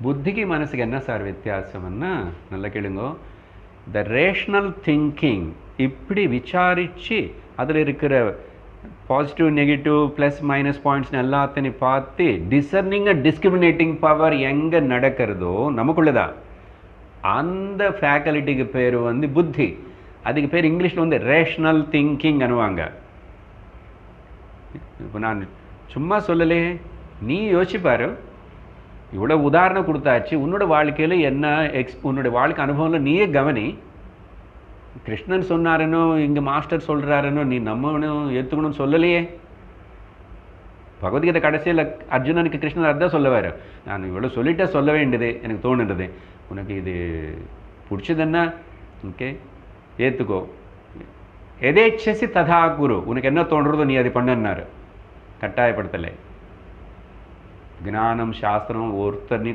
புத்திக்கு மனசுக்கு என்ன சார் வித்தியாசம்னா நல்லா கேளுங்க. த ரேஷ்னல் திங்கிங் இப்படி விசாரித்து அதில் இருக்கிற positive negative plus minus points எல்லாத்தையும் பார்த்து டிசர்னிங் அண்ட் டிஸ்கிரிமினேட்டிங் பவர் எங்கே நடக்கிறதோ நமக்குள்ளதான், அந்த ஃபேக்கல்ட்டிக்கு பேர் வந்து புத்தி. அதுக்கு பேர் இங்கிலீஷில் வந்து ரேஷ்னல் திங்கிங் அனுவாங்க. இப்போ நான் சும்மா சொல்லலே, நீ யோசிப்பாரு. இவ்வளோ உதாரணம் கொடுத்தாச்சு. உன்னோட வாழ்க்கையில் என்ன உன்னோட வாழ்க்கை அனுபவத்தில் நீயே கவனி. கிருஷ்ணன் சொன்னாருன்னு இங்கே மாஸ்டர் சொல்கிறாருன்னு நீ நம்மனும் ஏற்றுக்கணும்னு சொல்லலையே. பகவத்கீதை கடைசியில் அர்ஜுனனுக்கு கிருஷ்ணன் அதான் சொல்லுவார், நான் இவ்வளோ சொல்லிட்டே சொல்ல வேண்டியது எனக்கு தோணுன்றது, உனக்கு இது பிடிச்சதுன்னா ஓகே ஏற்றுக்கோ, எதேச்சசி ததா குரு, உனக்கு என்ன தோன்றதோ நீ அதை பண்ணுன்னாரு. கட்டாயப்படுத்தலை. ஞானம் சாஸ்திரம் ஒருத்தர்